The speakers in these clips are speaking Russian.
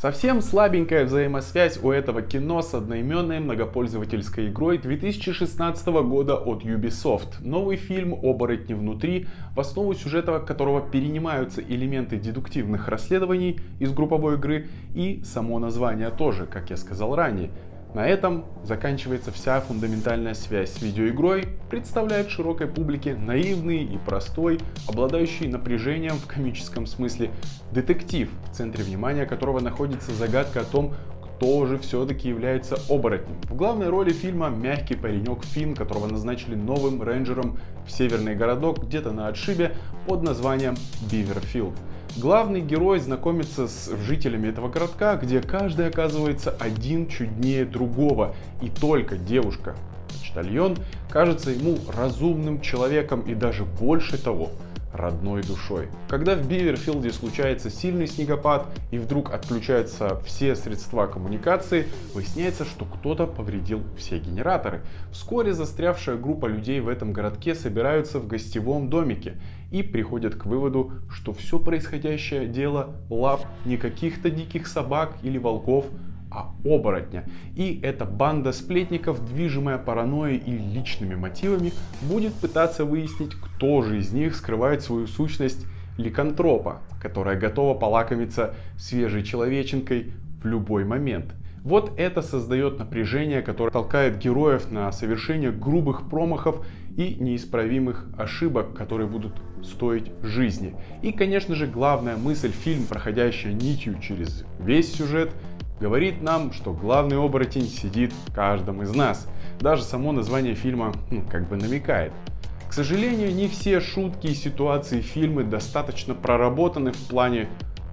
Совсем слабенькая взаимосвязь у этого кино с одноименной многопользовательской игрой 2016 года от Ubisoft. Новый фильм «Оборотни внутри», в основу сюжета которого перенимаются элементы дедуктивных расследований из групповой игры и само название тоже, как я сказал ранее. На этом заканчивается вся фундаментальная связь с видеоигрой, представляет широкой публике наивный и простой, обладающий напряжением в комическом смысле детектив, в центре внимания которого находится загадка о том, кто же все-таки является оборотнем. В главной роли фильма мягкий паренек Финн, которого назначили новым рейнджером в северный городок где-то на отшибе под названием Биверфилд. Главный герой знакомится с жителями этого городка, где каждый оказывается один чуднее другого, и только девушка, почтальон, кажется ему разумным человеком и даже больше того, родной душой. Когда в Биверфилде случается сильный снегопад и вдруг отключаются все средства коммуникации, выясняется, что кто-то повредил все генераторы. Вскоре застрявшая группа людей в этом городке собираются в гостевом домике и приходят к выводу, что все происходящее дело лап не каких-то диких собак или волков, а оборотня. И эта банда сплетников, движимая паранойей и личными мотивами, будет пытаться выяснить, кто же из них скрывает свою сущность ликантропа, которая готова полакомиться свежей человеченкой в любой момент. Вот это создает напряжение, которое толкает героев на совершение грубых промахов и неисправимых ошибок, которые будут стоить жизни. И, конечно же, главная мысль фильма, проходящая нитью через весь сюжет, говорит нам, что главный оборотень сидит в каждом из нас. Даже само название фильма как бы намекает. К сожалению, не все шутки и ситуации фильма достаточно проработаны в плане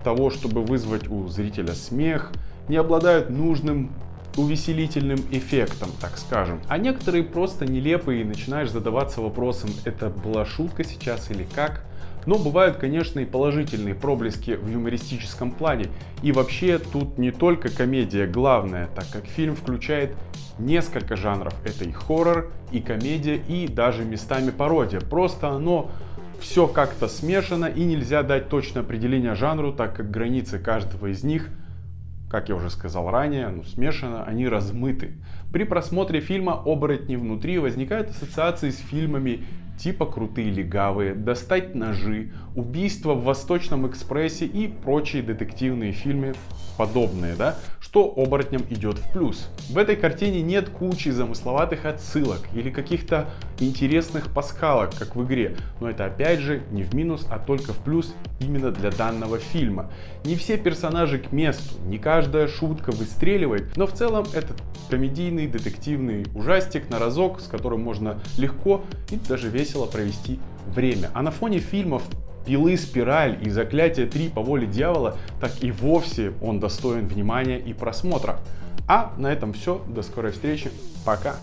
того, чтобы вызвать у зрителя смех, не обладают нужным увеселительным эффектом, так скажем. А некоторые просто нелепые, и начинаешь задаваться вопросом, это была шутка сейчас или как. Но бывают, конечно, и положительные проблески в юмористическом плане. И вообще тут не только комедия главная, так как фильм включает несколько жанров. Это и хоррор, и комедия, и даже местами пародия. Просто оно все как-то смешано, и нельзя дать точное определение жанру, так как границы каждого из них, как я уже сказал ранее, смешано, они размыты. При просмотре фильма «Оборотни внутри» возникают ассоциации с фильмами типа «Крутые легавые», «Достать ножи», «Убийство в Восточном экспрессе» и прочие детективные фильмы подобные, что оборотням идет в плюс. В этой картине нет кучи замысловатых отсылок или каких-то интересных пасхалок, как в игре, но это опять же не в минус, а только в плюс именно для данного фильма. Не все персонажи к месту, не каждая шутка выстреливает, но в целом это комедийный детективный ужастик на разок, с которым можно легко и даже весело провести время. А на фоне фильмов «Пилы», «Спираль» и «Заклятие 3. По воле дьявола» так и вовсе он достоин внимания и просмотра. А на этом все. До скорой встречи. Пока.